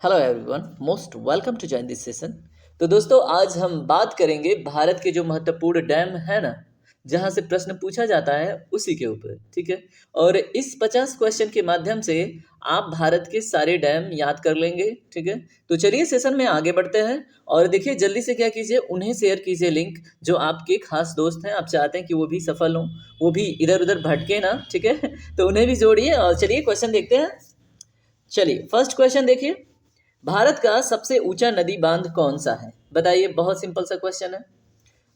Hello everyone, most welcome to join this session. तो दोस्तों, आज हम बात करेंगे भारत के जो महत्वपूर्ण डैम है ना, जहां से प्रश्न पूछा जाता है उसी के ऊपर। ठीक है। और इस 50 क्वेश्चन के माध्यम से आप भारत के सारे डैम याद कर लेंगे। ठीक है। तो चलिए सेशन में आगे बढ़ते हैं। और देखिए, जल्दी से क्या कीजिए, उन्हें शेयर कीजिए लिंक जो आपके खास दोस्त हैं, आप चाहते हैं कि वो भी सफल हों, वो भी इधर उधर भटके ना। ठीक है। तो उन्हें भी जोड़िए और चलिए क्वेश्चन देखते हैं। चलिए फर्स्ट क्वेश्चन देखिए, भारत का सबसे ऊंचा नदी बांध कौन सा है? बताइए। बहुत सिंपल सा क्वेश्चन है।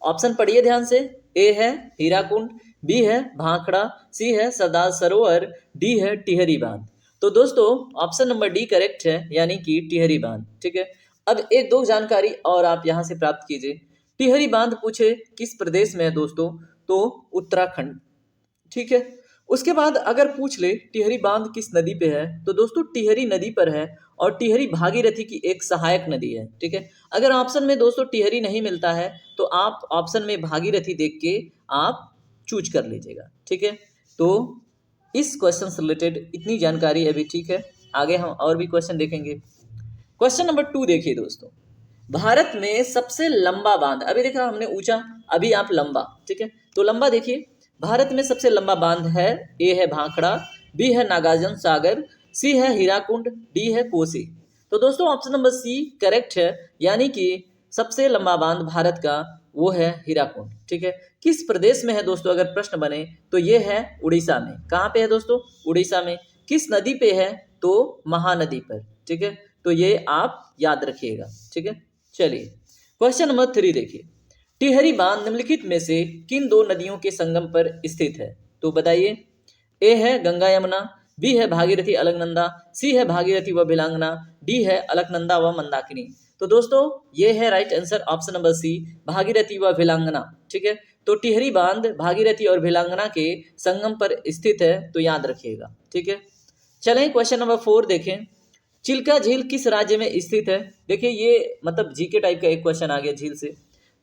ऑप्शन पढ़िए ध्यान से। ए है हीराकुंड, बी है भाखड़ा, सी है सरदार सरोवर, डी है टिहरी बांध। तो दोस्तों, ऑप्शन नंबर डी करेक्ट है, यानी कि टिहरी बांध। ठीक है। अब एक दो जानकारी और आप यहां से प्राप्त कीजिए। टिहरी बांध पूछे किस प्रदेश में है दोस्तों? तो उत्तराखंड। ठीक है। उसके बाद अगर पूछ ले टिहरी बांध किस नदी पे है, तो दोस्तों टिहरी नदी पर है, और टिहरी भागीरथी की एक सहायक नदी है। ठीक है। अगर ऑप्शन में दोस्तों टिहरी नहीं मिलता है तो आप ऑप्शन में भागीरथी देख के आप चूज कर लीजिएगा। ठीक है। तो इस क्वेश्चन से रिलेटेड इतनी जानकारी अभी। ठीक है। आगे हम और भी क्वेश्चन देखेंगे। क्वेश्चन नंबर 2 देखिए दोस्तों, भारत में सबसे लंबा बांध, अभी देखा हमने ऊंचा, अभी आप लंबा। ठीक है। तो लंबा देखिए, भारत में सबसे लंबा बांध है, ए है भाखड़ा, बी है नागार्जुन सागर, सी है हीराकुंड, डी है कोसी। तो दोस्तों ऑप्शन नंबर सी करेक्ट है, यानी कि सबसे लंबा बांध भारत का वो है हीराकुंड। ठीक है। किस प्रदेश में है दोस्तों, अगर प्रश्न बने तो ये है उड़ीसा में। कहाँ पे है दोस्तों? उड़ीसा में। किस नदी पे है? तो महानदी पर। ठीक है। तो ये आप याद रखिएगा। ठीक है। चलिए क्वेश्चन नंबर 3 देखिए, टिहरी बांध निम्नलिखित में से किन दो नदियों के संगम पर स्थित है? तो बताइए। ए है गंगा यमुना, बी है भागीरथी अलकनंदा, सी है भागीरथी व भिलांगना, डी है अलकनंदा व मंदाकिनी। तो दोस्तों ये है right answer, option number C, Bhagirathi व भिलांगना। ठीक है। तो टिहरी बांध भागीरथी और भिलांगना के संगम पर स्थित है, तो याद रखिएगा। ठीक है। चलें क्वेश्चन नंबर 4 देखें, चिल्का झील किस राज्य में स्थित है? देखिए ये मतलब जीके टाइप का एक क्वेश्चन आ गया झील से।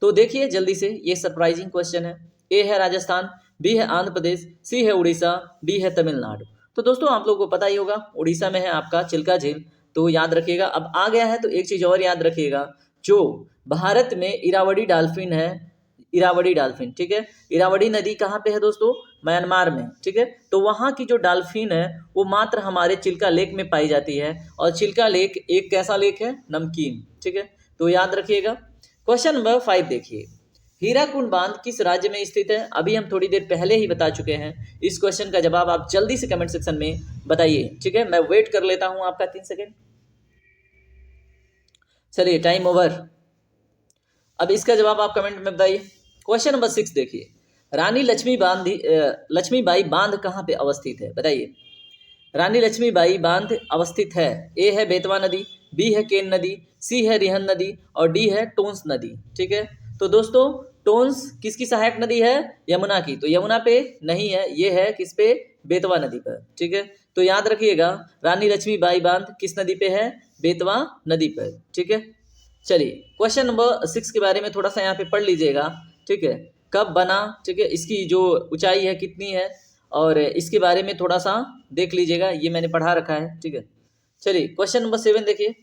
तो देखिए जल्दी से, ये सरप्राइजिंग क्वेश्चन है। ए है राजस्थान, बी है आंध्र प्रदेश, सी है उड़ीसा, डी है तमिलनाडु। तो दोस्तों आप लोगों को पता ही होगा, उड़ीसा में है आपका चिल्का झील। तो याद रखिएगा। अब आ गया है तो एक चीज और याद रखिएगा, जो भारत में इरावदी डॉल्फिन है, इरावदी डॉल्फिन। ठीक है। इरावदी नदी कहाँ पे है दोस्तों? म्यांमार में। ठीक है। तो वहाँ की जो डॉल्फिन है वो मात्र हमारे चिल्का लेक में पाई जाती है, और चिल्का लेक एक कैसा लेक है? नमकीन। ठीक है। तो याद रखिएगा। क्वेश्चन नंबर 5 देखिए, हीराकुंड बांध किस राज्य में स्थित है? अभी हम थोड़ी देर पहले ही बता चुके हैं। इस क्वेश्चन का जवाब आप जल्दी से कमेंट सेक्शन में बताइए। ठीक है। मैं वेट कर लेता हूं आपका 3 सेकेंड। चलिए टाइम ओवर। अब इसका जवाब आप कमेंट में बताइए। क्वेश्चन नंबर 6 देखिए, रानी लक्ष्मीबाई बांध कहाँ पे अवस्थित है? बताइए। रानी लक्ष्मीबाई बांध अवस्थित है, ए है बेतवा नदी, बी है केन नदी, सी है रिहन नदी, और डी है टोंस नदी। ठीक है। तो दोस्तों टोंस किसकी सहायक नदी है? यमुना की। तो यमुना पे नहीं है, ये है किस पे? बेतवा नदी पर। ठीक है। तो याद रखिएगा, रानी लक्ष्मीबाई बांध किस नदी पे है? बेतवा नदी पर। ठीक है। चलिए क्वेश्चन नंबर 6 के बारे में थोड़ा सा यहाँ पे पढ़ लीजिएगा। ठीक है। कब बना? ठीक है। इसकी जो ऊंचाई है कितनी है, और इसके बारे में थोड़ा सा देख लीजिएगा, ये मैंने पढ़ा रखा है। ठीक है। चलिए क्वेश्चन नंबर 7 देखिए,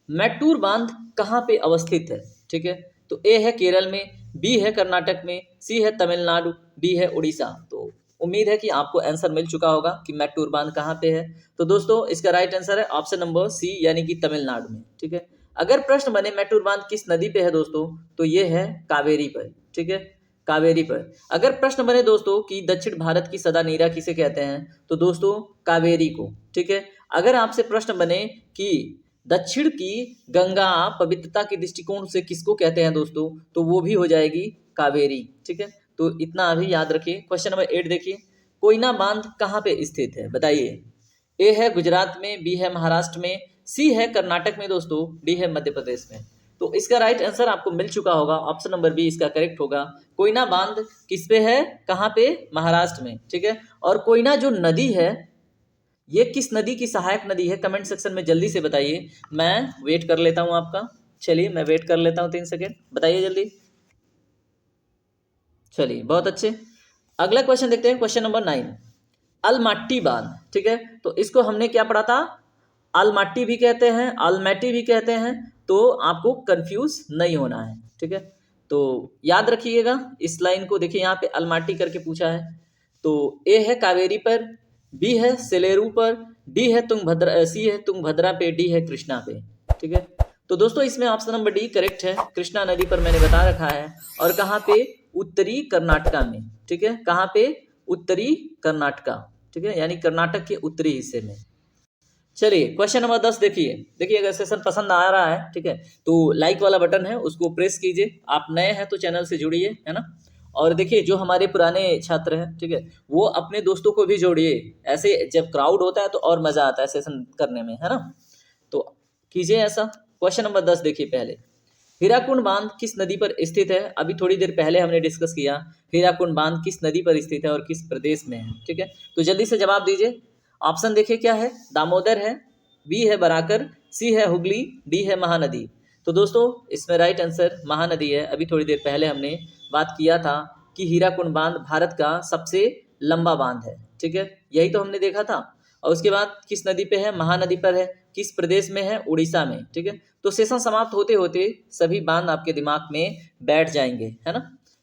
मैटूर बांध कहाँ पे अवस्थित है? ठीक है। तो ए है केरल में, बी है कर्नाटक में, सी है तमिलनाडु, डी है उड़ीसा। तो उम्मीद है कि आपको आंसर मिल चुका होगा कि मैटूर बांध कहाँ पे है। तो दोस्तों इसका राइट आंसर है ऑप्शन नंबर सी, यानी कि तमिलनाडु में। ठीक है। अगर प्रश्न बने मैटूर बांध किस नदी पे है दोस्तों, तो ये है कावेरी पर। ठीक है। कावेरी पर। अगर प्रश्न बने दोस्तों कि दक्षिण भारत की सदा नीरा किसे कहते हैं, तो दोस्तों कावेरी को। ठीक है। अगर आपसे प्रश्न बने कि दक्षिण की गंगा पवित्रता के दृष्टिकोण से किसको कहते हैं दोस्तों, तो वो भी हो जाएगी कावेरी। ठीक है। तो इतना अभी याद रखिए। क्वेश्चन नंबर 8 देखिए, कोयना बांध कहाँ पे स्थित है? बताइए। ए है गुजरात में, बी है महाराष्ट्र में, सी है कर्नाटक में दोस्तों, डी है मध्य प्रदेश में। तो इसका राइट आंसर आपको मिल चुका होगा, ऑप्शन नंबर बी इसका करेक्ट होगा। कोयना बांध किस पे है? कहाँ पे? महाराष्ट्र में। ठीक है। और कोयना जो नदी है, ये किस नदी की सहायक नदी है? कमेंट सेक्शन में जल्दी से बताइए, मैं वेट कर लेता हूं आपका। चलिए मैं वेट कर लेता हूं 3 सेकेंड, बताइए जल्दी। चलिए बहुत अच्छे। अगला क्वेश्चन देखते हैं, क्वेश्चन नंबर 9, अलमाट्टी बांध। ठीक है। तो इसको हमने क्या पढ़ा था? आलमाटी भी कहते हैं, आलमैटी भी कहते हैं, तो आपको कंफ्यूज नहीं होना है, ठीक है। तो याद रखिएगा इस लाइन को। देखिए यहाँ पे अलमाटी करके पूछा है, तो ए है कावेरी पर, बी है सेलेरू पर, डी है तुंगभद्रा, सी है तुंगभद्रा पे, डी है कृष्णा पे, ठीक है। तो दोस्तों इसमें ऑप्शन नंबर डी करेक्ट है, कृष्णा नदी पर मैंने बता रखा है। और कहाँ पे? उत्तरी कर्नाटका में, ठीक है। कहाँ पे? उत्तरी कर्नाटका, ठीक है, यानी कर्नाटक के उत्तरी हिस्से में। चलिए क्वेश्चन नंबर 10 देखिए। देखिए अगर सेशन पसंद आ रहा है, ठीक है, तो लाइक वाला बटन है उसको प्रेस कीजिए। आप नए हैं तो चैनल से जुड़िए, है ना। और देखिए जो हमारे पुराने छात्र हैं, ठीक है, वो अपने दोस्तों को भी जोड़िए। ऐसे जब क्राउड होता है तो और मजा आता है सेशन करने में, है ना। तो कीजिए ऐसा। क्वेश्चन नंबर 10 देखिए पहले, हीराकुंड बांध किस नदी पर स्थित है? अभी थोड़ी देर पहले हमने डिस्कस किया हीराकुंड बांध किस नदी पर स्थित है और किस प्रदेश में है, ठीक है। तो जल्दी से जवाब दीजिए। ऑप्शन देखिए क्या है, दामोदर है, बी है बराकर, सी है हुगली, डी है महानदी। तो दोस्तों इसमें राइट आंसर महानदी है। अभी थोड़ी देर पहले हमने बात किया था कि हीराकुंड बांध भारत का सबसे लंबा बांध है, ठीक है, यही तो हमने देखा था। और उसके बाद किस नदी पे है? महानदी पर है। किस प्रदेश में है? उड़ीसा में, ठीक है। तो सेशन समाप्त होते होते सभी बांध आपके दिमाग में बैठ जाएंगे, है ना।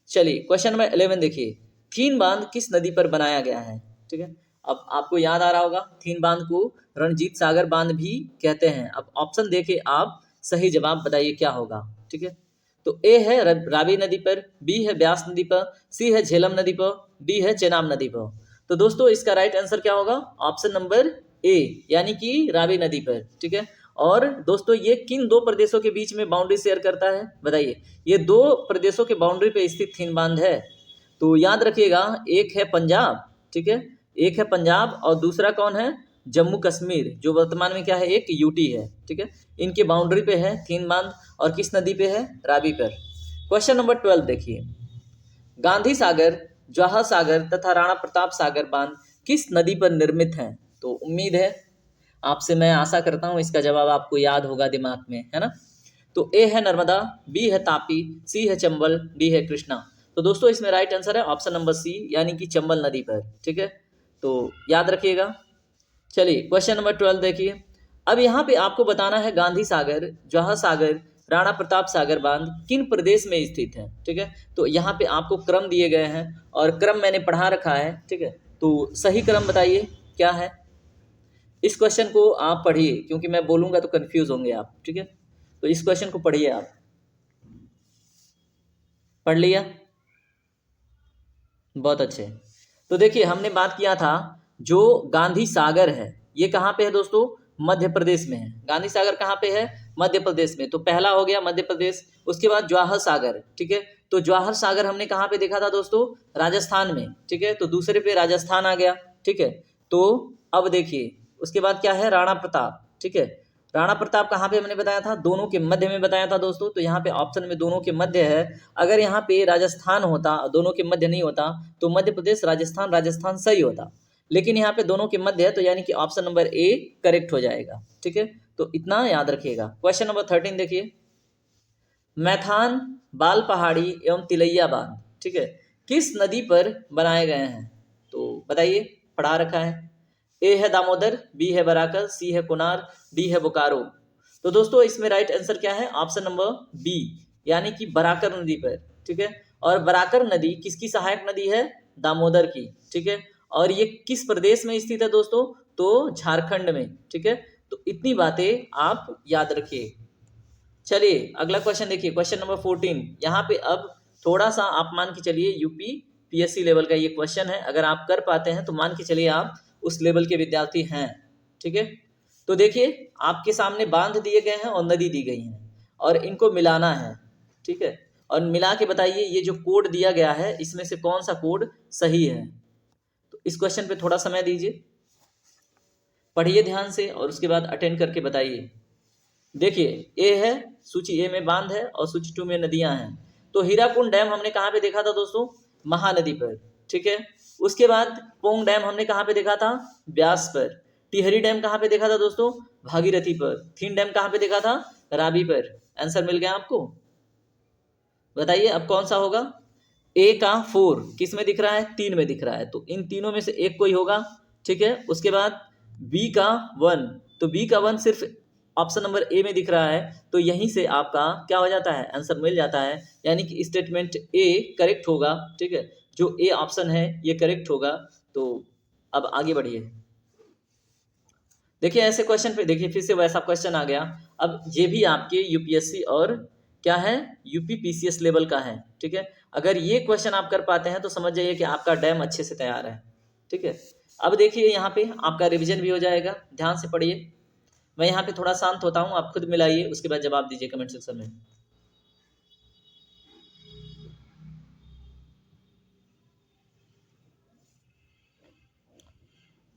चलिए क्वेश्चन नंबर 11 देखिए, थीन बांध किस नदी पर बनाया गया है, ठीक है। अब आपको याद आ रहा होगा थीन बांध को रणजीत सागर बांध भी कहते हैं। अब ऑप्शन देके आप सही जवाब बताइए क्या होगा, ठीक है। तो ए है रावी नदी पर, बी है ब्यास नदी पर, सी है झेलम नदी पर, डी है चेनाब नदी पर। तो दोस्तों इसका राइट आंसर क्या होगा? ऑप्शन नंबर ए, यानी कि रावी नदी पर, ठीक है। और दोस्तों ये किन दो प्रदेशों के बीच में बाउंड्री शेयर करता है बताइए? ये दो प्रदेशों के बाउंड्री पे स्थित थीन बांध है। तो याद रखिएगा, एक है पंजाब, ठीक है, एक है पंजाब और दूसरा कौन है? जम्मू कश्मीर, जो वर्तमान में क्या है? एक यूटी है, ठीक है। इनके बाउंड्री पे है थीन बांध और किस नदी पे है? रावी पर। क्वेश्चन नंबर 12 देखिए, गांधी सागर, जवाहर सागर तथा राणा प्रताप सागर बांध किस नदी पर निर्मित हैं? तो उम्मीद है आपसे, मैं आशा करता हूं इसका जवाब आपको याद होगा दिमाग में, है ना। तो ए है नर्मदा, बी है तापी, सी है चंबल, डी है कृष्णा। तो दोस्तों इसमें राइट आंसर है ऑप्शन नंबर सी, यानी कि चंबल नदी पर, ठीक है। तो याद रखिएगा। चलिए क्वेश्चन नंबर 12 देखिए। अब यहाँ पे आपको बताना है गांधी सागर, जवाहर सागर, राणा प्रताप सागर बांध किन प्रदेश में स्थित है, ठीक है। तो यहाँ पे आपको क्रम दिए गए हैं और क्रम मैंने पढ़ा रखा है, ठीक है। तो सही क्रम बताइए क्या है। इस क्वेश्चन को आप पढ़िए क्योंकि मैं बोलूंगा तो कंफ्यूज होंगे आप, ठीक है। तो इस क्वेश्चन को पढ़िए आप। पढ़ लिया? बहुत अच्छे। तो देखिए हमने बात किया था जो गांधी सागर है ये कहाँ पे है दोस्तों? मध्य प्रदेश में है। गांधी सागर कहाँ पे है? मध्य प्रदेश में। तो पहला हो गया मध्य प्रदेश। उसके बाद जवाहर सागर, ठीक है। तो जवाहर सागर हमने कहाँ पे देखा था दोस्तों? राजस्थान में, ठीक है। तो दूसरे पे राजस्थान आ गया, ठीक है। तो अब देखिए उसके बाद क्या है? राणा प्रताप, ठीक है। राणा प्रताप कहाँ पे हमने बताया था? दोनों के मध्य में बताया था दोस्तों। तो यहाँ पे ऑप्शन में दोनों के मध्य है। अगर यहाँ पे राजस्थान होता, दोनों के मध्य नहीं होता, तो मध्य प्रदेश राजस्थान राजस्थान सही होता। लेकिन यहाँ पे दोनों के मध्य है, तो यानी कि ऑप्शन नंबर ए करेक्ट हो जाएगा, ठीक है। तो इतना याद रखिएगा। क्वेश्चन नंबर 13 देखिए, मैथान, बाल पहाड़ी एवं तिलैया बांध, ठीक है, किस नदी पर बनाए गए हैं? तो बताइए, पढ़ा रखा है। ए है दामोदर, बी है बराकर, सी है कुनार, डी है बोकारो। तो दोस्तों इसमें राइट आंसर क्या है? ऑप्शन नंबर बी, यानी कि बराकर नदी पर, ठीक है। और बराकर नदी किसकी सहायक नदी है? दामोदर की, ठीक है। और ये किस प्रदेश में स्थित है दोस्तों? तो झारखंड में, ठीक है। तो इतनी बातें आप याद रखिए। चलिए अगला क्वेश्चन देखिए, क्वेश्चन नंबर 14। यहाँ पे अब थोड़ा सा आप मान के चलिए यूपी पीएससी लेवल का ये क्वेश्चन है। अगर आप कर पाते हैं तो मान के चलिए आप उस लेवल के विद्यार्थी हैं, ठीक है। तो देखिए आपके सामने बांध दिए गए हैं और नदी दी गई है और इनको मिलाना है, ठीक है। और मिला के बताइए ये जो कोड दिया गया है इसमें से कौन सा कोड सही है। तो इस क्वेश्चन पे थोड़ा समय दीजिए, पढ़िए ध्यान से और उसके बाद अटेंड करके बताइए। देखिए ए है, सूची ए में बांध है और सूची 2 में नदियां हैं। तो हीराकुंड डैम हमने कहाँ पे देखा था दोस्तों? महानदी पर, ठीक है। उसके बाद पोंग डैम हमने कहाँ पे देखा था? ब्यास पर। टिहरी डैम कहाँ पे देखा था दोस्तों? भागीरथी पर। थीन डैम कहाँ पे देखा था? रावी पर। आंसर मिल गया आपको? बताइए अब कौन सा होगा? ए का 4 किस में दिख रहा है? 3 में दिख रहा है। तो इन तीनों में से एक कोई होगा, ठीक है। उसके बाद बी का 1, तो बी का 1 सिर्फ ऑप्शन नंबर ए में दिख रहा है, तो यहीं से आपका क्या हो जाता है, आंसर मिल जाता है। यानी कि स्टेटमेंट ए करेक्ट होगा, ठीक है, जो ए ऑप्शन है ये करेक्ट होगा। तो अब आगे बढ़िए, देखिए ऐसे क्वेश्चन पे देखिए फिर से वैसा क्वेश्चन आ गया। अब ये भी आपके यूपीएससी और क्या है, यूपी पीसीएस लेवल का है, ठीक है। अगर ये क्वेश्चन आप कर पाते हैं तो समझ जाइए कि आपका डैम अच्छे से तैयार है, ठीक है। अब देखिए यहाँ पे आपका रिवीजन भी हो जाएगा, ध्यान से पढ़िए। मैं यहाँ पे थोड़ा शांत होता हूँ, आप खुद मिलाइए, उसके बाद जवाब दीजिए कमेंट सेक्शन में।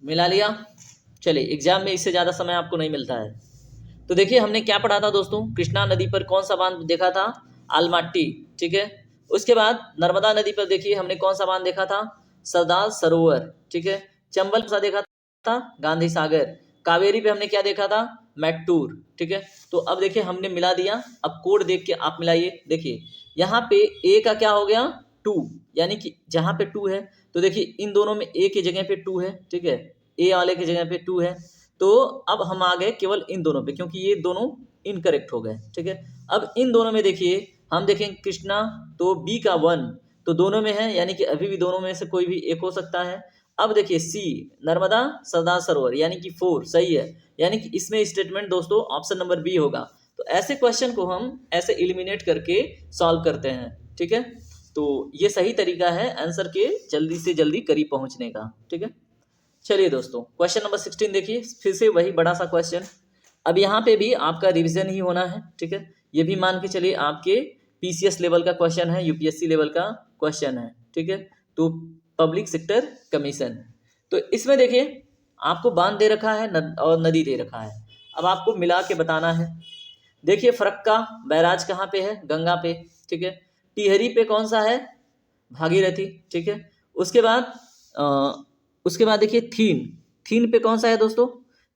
मिला लिया, चलिए एग्जाम में इससे ज़्यादा समय आपको नहीं मिलता है। तो देखिए हमने क्या पढ़ा था दोस्तों, कृष्णा नदी पर कौन सा बांध देखा था, आलमाट्टी, ठीक है। उसके बाद नर्मदा नदी पर देखिए हमने कौन सा बांध देखा था, सरदार सरोवर, ठीक है। चंबल सा देखा था, गांधी सागर। कावेरी पे हमने क्या देखा था, मैट्टूर, ठीक है। तो अब देखिए हमने मिला दिया, अब कोड देख के आप मिलाइए। देखिए यहाँ पे ए का क्या हो गया, 2, यानी कि जहाँ पे 2 है तो देखिए इन दोनों में ए की जगह पे 2 है, ठीक है, ए वाले की जगह पे 2 है। तो अब हम आ गए केवल इन दोनों पे, क्योंकि ये दोनों इनकरेक्ट हो गए, ठीक है। अब इन दोनों में देखिए हम देखेंगे कृष्णा, तो बी का 1 तो दोनों में है, यानी कि अभी भी दोनों में से कोई भी एक हो सकता है। अब देखिए सी नर्मदा सरदार सरोवर, यानी कि 4 सही है, यानी कि इसमें स्टेटमेंट दोस्तों ऑप्शन नंबर बी होगा। तो ऐसे क्वेश्चन को हम ऐसे एलिमिनेट करके सॉल्व करते हैं, ठीक है। तो ये सही तरीका है आंसर के जल्दी से जल्दी करीब पहुंचने का, ठीक है। चलिए दोस्तों क्वेश्चन नंबर 16 देखिए, फिर से वही बड़ा सा क्वेश्चन। अब यहाँ पे भी आपका रिवीजन ही होना है, ठीक है। ये भी मान के चलिए आपके पीसीएस लेवल का क्वेश्चन है, यूपीएससी लेवल का क्वेश्चन है, ठीक है। तो पब्लिक सेक्टर कमीशन, तो इसमें देखिए आपको बांध दे रखा है और नदी दे रखा है। अब आपको मिला के बताना है। देखिए फरक्का बैराज कहाँ पे है, गंगा पे, ठीक है। टिहरी पे कौन सा है, भागीरथी, ठीक है। उसके बाद उसके बाद देखिए थीन, थीन पे कौन सा है दोस्तों,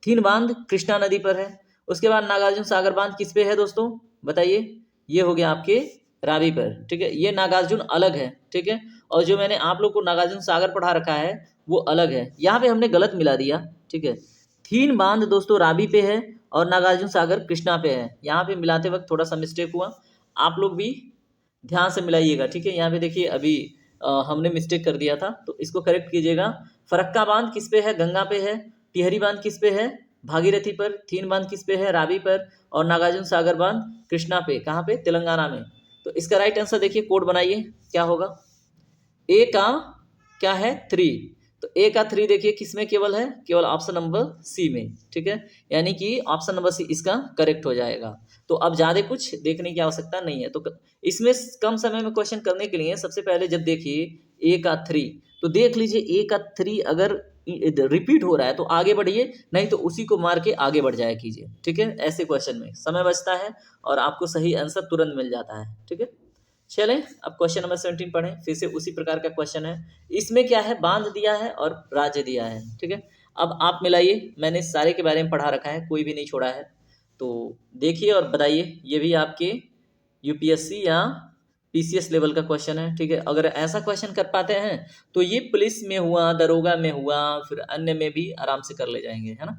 थीन बांध कृष्णा नदी पर है। उसके बाद नागार्जुन सागर बांध किस पे है दोस्तों, बताइए, ये हो गया आपके रावी पर, ठीक है। ये नागार्जुन अलग है, ठीक है, और जो मैंने आप लोग को नागार्जुन सागर पढ़ा रखा है वो अलग है। यहाँ पे हमने गलत मिला दिया, ठीक है। थीन बांध दोस्तों रावी पे है और नागार्जुन सागर कृष्णा पे है। यहाँ पे मिलाते वक्त थोड़ा सा मिस्टेक हुआ, आप लोग भी ध्यान से मिलाइएगा, ठीक है। यहाँ पे देखिए अभी हमने मिस्टेक कर दिया था, तो इसको करेक्ट कीजिएगा। फरक्का बांध किस पे है, गंगा पे है। टिहरी बांध किस पे है, भागीरथी पर। थीन बांध किस पे है, रावी पर। और नागार्जुन सागर बांध कृष्णा पे, कहाँ पे, तेलंगाना में। तो इसका राइट आंसर देखिए, कोड बनाइए क्या होगा, ए का क्या है 3, तो ए का 3 देखिए किसमें केवल है, केवल ऑप्शन नंबर सी में, ठीक है। यानी कि ऑप्शन नंबर सी इसका करेक्ट हो जाएगा। तो अब ज़्यादा कुछ देखने की आवश्यकता नहीं है। तो इसमें कम समय में क्वेश्चन करने के लिए सबसे पहले जब देखिए ए का 3, तो देख लीजिए ए का 3 अगर रिपीट हो रहा है तो आगे बढ़िए, नहीं तो उसी को मार के आगे बढ़ जाया कीजिए, ठीक है। ऐसे क्वेश्चन में समय बचता है और आपको सही आंसर तुरंत मिल जाता है, ठीक है। चलें अब क्वेश्चन नंबर 17 पढ़ें, फिर से उसी प्रकार का क्वेश्चन है। इसमें क्या है, बांध दिया है और राज्य दिया है, ठीक है। अब आप मिलाइए, मैंने सारे के बारे में पढ़ा रखा है, कोई भी नहीं छोड़ा है। तो देखिए और बताइए, ये भी आपके यूपीएससी या पीसीएस लेवल का क्वेश्चन है, ठीक है। अगर ऐसा क्वेश्चन कर पाते हैं तो ये पुलिस में हुआ, दरोगा में हुआ, फिर अन्य में भी आराम से कर ले जाएंगे, है ना।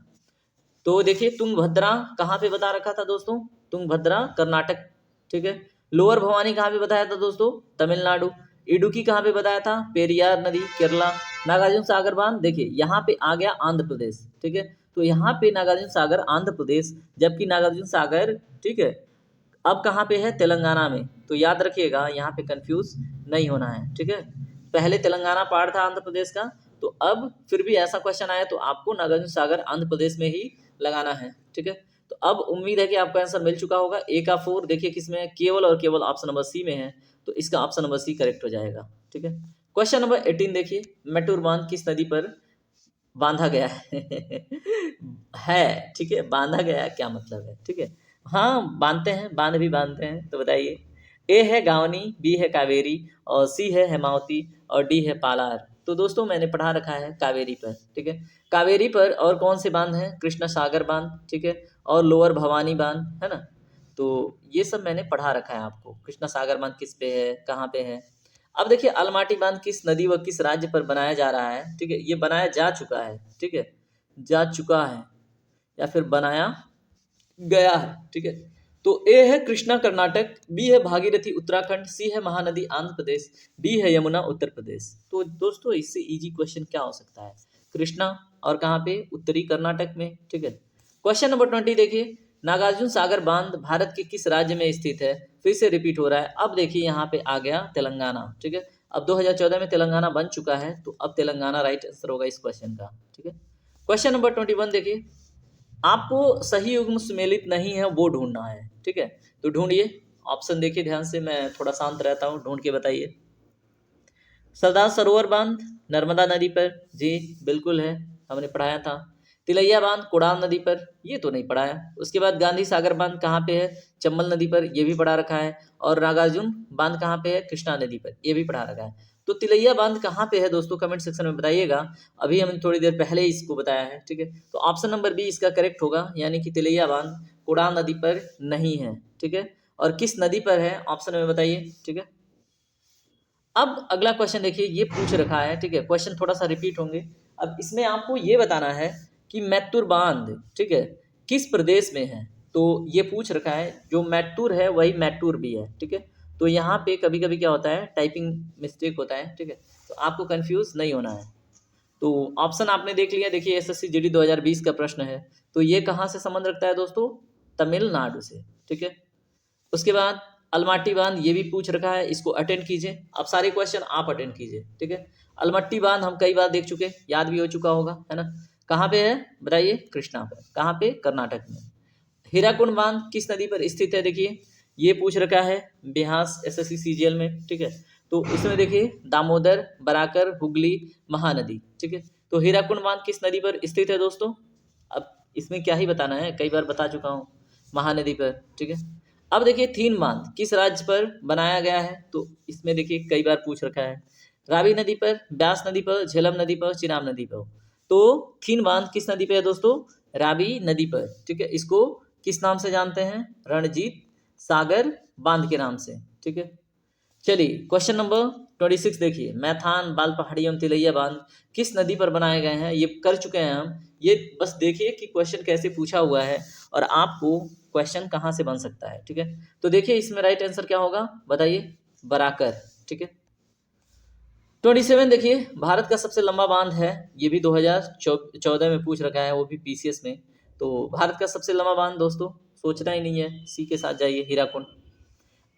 तो देखिए तुंगभद्रा कहाँ पे बता रखा था दोस्तों, तुंगभद्रा कर्नाटक, ठीक है। लोअर भवानी कहाँ पे बताया था दोस्तों, तमिलनाडु। इडुक्की कहाँ पे बताया था, पेरियार नदी, केरला। नागार्जुन सागर बांध देखिए यहाँ पे आ गया आंध्र प्रदेश, ठीक है। तो यहाँ पे नागार्जुन सागर आंध्र प्रदेश, जबकि नागार्जुन सागर, ठीक है, अब कहाँ पे है, तेलंगाना में। तो याद रखिएगा यहाँ पे कंफ्यूज नहीं होना है, ठीक है। पहले तेलंगाना पार्ट था आंध्र प्रदेश का, तो अब फिर भी ऐसा क्वेश्चन आया तो आपको नागार्जुन सागर आंध्र प्रदेश में ही लगाना है, ठीक है। तो अब उम्मीद है कि आपका आंसर मिल चुका होगा। ए का 4 देखिए किसमें है, केवल और केवल ऑप्शन नंबर सी में है, तो इसका ऑप्शन नंबर सी करेक्ट हो जाएगा, ठीक है। क्वेश्चन नंबर 18 देखिए, मैटूर बांध किस नदी पर बांधा गया है ठीक है, बांधा गया है क्या मतलब है, ठीक है। हाँ बांधते हैं, बांध भी बांधते हैं, तो बताइए। ए है गावनी, बी है कावेरी, और सी है हेमावती, और डी है पालार। तो दोस्तों मैंने पढ़ा रखा है कावेरी पर, ठीक है। कावेरी पर और कौन से बांध हैं, कृष्णा सागर बांध, ठीक है, और लोअर भवानी बांध, है ना। तो ये सब मैंने पढ़ा रखा है आपको। कृष्णा सागर बांध किस पे है, कहाँ पे है। अब देखिए अलमाटी बांध किस नदी व किस राज्य पर बनाया जा रहा है, ठीक है। ये बनाया जा चुका है, ठीक है, जा चुका है, या फिर बनाया गया है, ठीक है। तो ए है कृष्णा कर्नाटक, बी है भागीरथी उत्तराखंड, सी है महानदी आंध्र प्रदेश, डी है यमुना उत्तर प्रदेश। तो दोस्तों इससे इजी क्वेश्चन क्या हो सकता है, कृष्णा और कहाँ पे, उत्तरी कर्नाटक में, ठीक है। क्वेश्चन नंबर 20 देखिए, नागार्जुन सागर बांध भारत के किस राज्य में स्थित है, फिर से रिपीट हो रहा है। अब देखिए यहाँ पे आ गया तेलंगाना, ठीक है। अब 2014 में तेलंगाना बन चुका है, तो अब तेलंगाना राइट आंसर होगा इस क्वेश्चन का, ठीक है। क्वेश्चन नंबर 21 देखिए, आपको सही युग्म सुमेलित नहीं है वो ढूंढना है, ठीक है। तो ढूंढिए, ऑप्शन देखिए ध्यान से, मैं थोड़ा शांत रहता हूँ, ढूंढ के बताइए। सरदार सरोवर बांध नर्मदा नदी पर, जी बिल्कुल है, हमने पढ़ाया था। तिलैया बांध कोडान नदी पर, ये तो नहीं पढ़ाया। उसके बाद गांधी सागर बांध कहाँ पे है, चंबल नदी पर, ये भी पढ़ा रखा है। और नागार्जुन बांध कहाँ पे है, कृष्णा नदी पर, ये भी पढ़ा रखा है। तो तिलैया बांध कहाँ पे है दोस्तों, कमेंट सेक्शन में बताइएगा। अभी हमने थोड़ी देर पहले इसको बताया है, ठीक है। तो ऑप्शन नंबर बी इसका करेक्ट होगा, यानी कि तिलैया बांध कोडान नदी पर नहीं है, ठीक है। और किस नदी पर है, ऑप्शन में बताइए, ठीक है। अब अगला क्वेश्चन देखिए, ये पूछ रखा है, ठीक है, क्वेश्चन थोड़ा सा रिपीट होंगे। अब इसमें आपको ये बताना है कि मैत्तूर बांध, ठीक है, किस प्रदेश में है। तो ये पूछ रखा है, जो मैत्तूर है वही मैटूर भी है, ठीक है। तो यहाँ पे कभी कभी क्या होता है, टाइपिंग मिस्टेक होता है, ठीक है। तो आपको कंफ्यूज नहीं होना है। तो ऑप्शन आपने देख लिया, देखिए एसएससी जीडी 2020 का प्रश्न है। तो ये कहाँ से संबंध रखता है दोस्तों, तमिलनाडु से, ठीक है। उसके बाद अलमाटी बांध, ये भी पूछ रखा है, इसको अटेंड कीजिए। अब सारे क्वेश्चन आप अटेंड कीजिए, ठीक है। अलमट्टी बांध हम कई बार देख चुके, याद भी हो चुका होगा, है ना। कहाँ पे है बताइए, कृष्णा पर, कहाँ पे, कर्नाटक में। हीराकुंड बांध किस नदी पर स्थित है, देखिए ये पूछ रखा है बिहार एसएससी सीजीएल में, ठीक है। तो इसमें देखिए दामोदर, बराकर, हुगली, महानदी, ठीक है। तो हीराकुंड बांध किस नदी पर स्थित है दोस्तों, अब इसमें क्या ही बताना है, कई बार बता चुका हूँ, महानदी पर, ठीक है। अब देखिए थीन बांध किस राज्य पर बनाया गया है, तो इसमें देखिए कई बार पूछ रखा है, रावी नदी पर, ब्यास नदी पर, झेलम नदी पर, चिनाब नदी पर। तो थीन बांध किस नदी पे है दोस्तों, रावी नदी पर, ठीक है। इसको किस नाम से जानते हैं, रणजीत सागर बांध के नाम से, ठीक है। चलिए क्वेश्चन नंबर 26 देखिए, मैथान बाल पहाड़ी एवं तिलैया बांध किस नदी पर बनाए गए हैं, ये कर चुके हैं हम। ये बस देखिए कि क्वेश्चन कैसे पूछा हुआ है और आपको क्वेश्चन कहाँ से बन सकता है, ठीक है। तो देखिए इसमें राइट आंसर क्या होगा बताइए, बराकर, ठीक है। 27 देखिए, भारत का सबसे लंबा बांध है, ये भी 2014 में पूछ रखा है, वो भी पीसीएस में। तो भारत का सबसे लंबा बांध दोस्तों सोचना ही नहीं है, सी के साथ जाइए, हीराकुंड।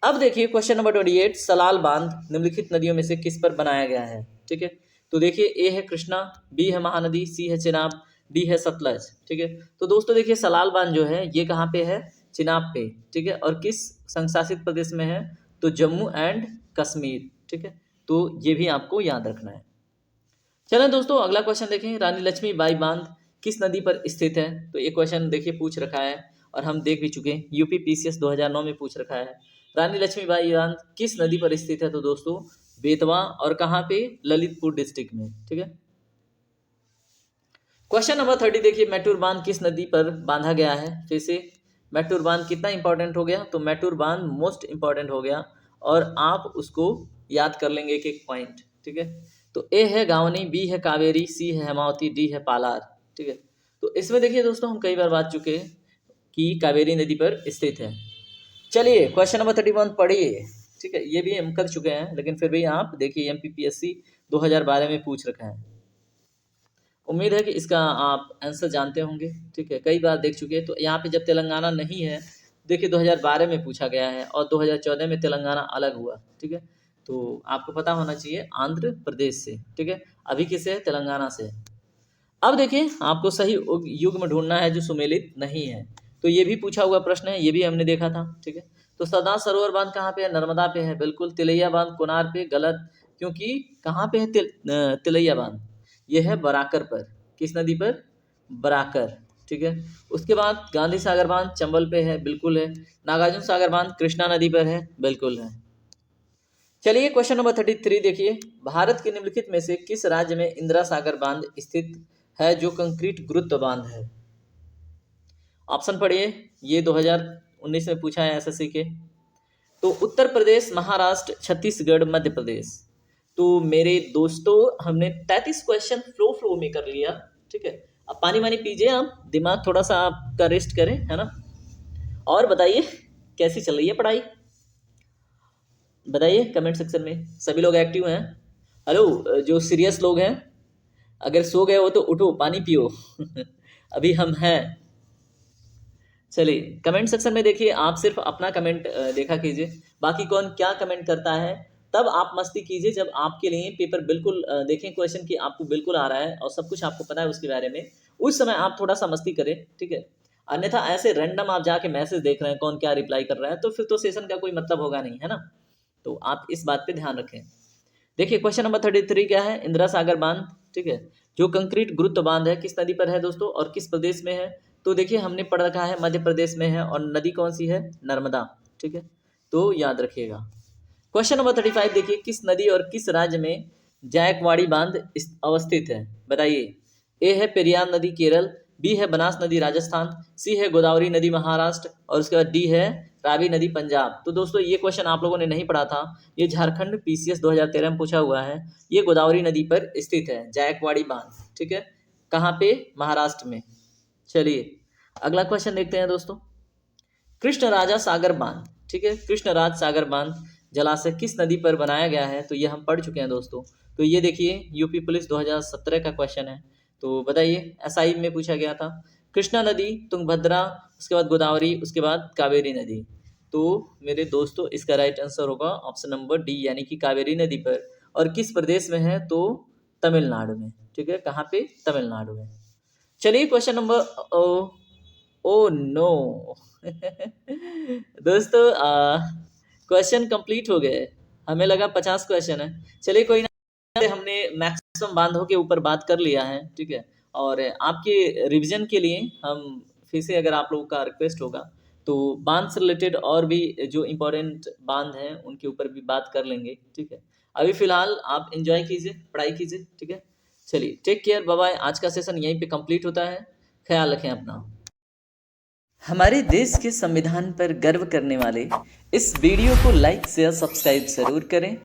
अब देखिए क्वेश्चन नंबर 28, सलाल बांध निम्नलिखित नदियों में से किस पर बनाया गया है, ठीक है। तो देखिए ए है कृष्णा, बी है महानदी, सी है चिनाब, डी है सतलज, ठीक है। तो दोस्तों देखिए सलाल बांध जो है ये कहाँ पे है, चिनाब पे, ठीक है। और किस संशासित प्रदेश में है, तो जम्मू एंड कश्मीर, ठीक है। तो ये भी आपको याद रखना है। चलें दोस्तों अगला क्वेश्चन देखें, रानी लक्ष्मीबाई बांध किस नदी पर स्थित है। तो ये क्वेश्चन देखिए पूछ रखा है और हम देख भी चुके हैं, यूपी पीसीएस 2009 में पूछ रखा है। रानी लक्ष्मीबाई बांध किस नदी पर स्थित है, तो दोस्तों बेतवा, और कहाँ पे, ललितपुर डिस्ट्रिक्ट में, ठीक है। क्वेश्चन नंबर 30 देखिए, मैटूर बांध किस नदी पर बांधा गया है। फिर से मैटूर बांध कितना इंपॉर्टेंट हो गया, तो मैटूर बांध मोस्ट इंपॉर्टेंट हो गया और आप उसको याद कर लेंगे एक एक पॉइंट, ठीक है। तो ए है गावनी, बी है कावेरी, सी है हेमावती, डी है पालार, ठीक है। तो इसमें देखिए दोस्तों हम कई बार बात चुके हैं कि कावेरी नदी पर स्थित है। चलिए क्वेश्चन नंबर 31 पढ़िए, ठीक है। ये भी हम कर चुके हैं लेकिन फिर भी आप देखिए एमपीपीएससी 2012 में पूछ रखा है। उम्मीद है कि इसका आप आंसर जानते होंगे, ठीक है, कई बार देख चुके हैं। तो यहाँ पे जब तेलंगाना नहीं है, देखिए 2012 में पूछा गया है और 2014 में तेलंगाना अलग हुआ, ठीक है। तो आपको पता होना चाहिए आंध्र प्रदेश से, ठीक है, अभी किसे है, तेलंगाना से। अब देखिए आपको सही युग्म ढूंढना है जो सुमेलित नहीं है। तो ये भी पूछा हुआ प्रश्न है, ये भी हमने देखा था, ठीक है। तो सरदार सरोवर बांध कहाँ पे है, नर्मदा पे है, बिल्कुल। तिलैया बांध कोनार पे, गलत, क्योंकि कहाँ पे है तिलैया बांध, ये है बराकर पर, किस नदी पर, बराकर, ठीक है। उसके बाद गांधी सागर बांध चंबल पे है, बिल्कुल है। नागार्जुन सागर बांध कृष्णा नदी पर है, बिल्कुल है। चलिए क्वेश्चन नंबर 33 देखिए, भारत के निम्नलिखित में से किस राज्य में इंदिरा सागर बांध स्थित है जो कंक्रीट गुरुत्व बांध है। ऑप्शन पढ़िए, ये 2019 में पूछा है एसएससी के। तो उत्तर प्रदेश, महाराष्ट्र, छत्तीसगढ़, मध्य प्रदेश। तो मेरे दोस्तों हमने 33 क्वेश्चन फ्लो में कर लिया, ठीक है। अब पानी वानी पीजिए, आप दिमाग थोड़ा सा आपका रेस्ट करें, है ना। और बताइए कैसी चल रही है पढ़ाई, बताइए कमेंट सेक्शन में। सभी लोग एक्टिव हैं। हेलो, जो सीरियस लोग हैं, अगर सो गए हो तो उठो, पानी पियो अभी हम हैं। चलिए कमेंट सेक्शन में देखिए, आप सिर्फ अपना कमेंट देखा कीजिए, बाकी कौन क्या कमेंट करता है तब आप मस्ती कीजिए। जब आपके लिए पेपर बिल्कुल देखें क्वेश्चन की आपको बिल्कुल आ रहा है और सब कुछ आपको पता है उसके बारे में, उस समय आप थोड़ा सा मस्ती करें, ठीक है। अन्यथा ऐसे रैंडम आप जाके मैसेज देख रहे हैं कौन क्या रिप्लाई कर रहा है, तो फिर तो सेशन का कोई मतलब होगा नहीं, है ना। तो आप इस बात पे ध्यान रखें। देखिए क्वेश्चन नंबर 33 क्या है, इंदिरा सागर बांध, ठीक है, जो कंक्रीट गुरुत्व बांध है किस नदी पर है दोस्तों और किस प्रदेश में है। तो देखिए हमने पढ़ रखा है मध्य प्रदेश में है, और नदी कौन सी है, नर्मदा, ठीक है, तो याद रखिएगा। क्वेश्चन नंबर 35 देखिए, किस नदी और किस राज्य में जायकवाड़ी बांध अवस्थित है, बताइए। ए है पेरियार नदी केरल, बी है बनास नदी राजस्थान, सी है गोदावरी नदी महाराष्ट्र, और उसके बाद डी है रावी नदी पंजाब। तो दोस्तों ये क्वेश्चन आप लोगों ने नहीं पढ़ा था, ये झारखंड पीसीएस 2013 में पूछा हुआ है। ये गोदावरी नदी पर स्थित है जायकवाड़ी बांध, ठीक है, कहाँ पे, महाराष्ट्र में। चलिए अगला क्वेश्चन देखते हैं दोस्तों, कृष्ण राजा सागर बांध, ठीक है, कृष्ण राज सागर बांध जलाशय किस नदी पर बनाया गया है, तो ये हम पढ़ चुके हैं दोस्तों। तो ये देखिए यूपी पुलिस 2017 का क्वेश्चन है, तो बताइए एसआई में पूछा गया था। कृष्णा नदी, तुंगभद्रा, उसके बाद गोदावरी, उसके बाद कावेरी नदी। तो मेरे दोस्तों इसका राइट आंसर होगा ऑप्शन नंबर डी, यानी कि कावेरी नदी पर। और किस प्रदेश में है, तो तमिलनाडु में, ठीक है, कहाँ पे, तमिलनाडु में। चलिए क्वेश्चन नंबर ओ नो दोस्तों क्वेश्चन कंप्लीट हो गए, हमें लगा 50 क्वेश्चन है। चलिए कोई ना, हमने मैक्सिमम बांधों के ऊपर बात कर लिया है, ठीक है। और आपके रिवीजन के लिए हम फिर से, अगर आप लोगों का रिक्वेस्ट होगा तो बांध से रिलेटेड और भी जो इम्पोर्टेंट बांध हैं उनके ऊपर भी बात कर लेंगे, ठीक है। अभी फिलहाल आप एंजॉय कीजिए, पढ़ाई कीजिए, ठीक है। चलिए टेक केयर, बाय बाय। आज का सेशन यहीं पे कंप्लीट होता है, ख्याल रखें अपना। हमारे देश के संविधान पर गर्व करने वाले इस वीडियो को लाइक शेयर सब्सक्राइब जरूर करें।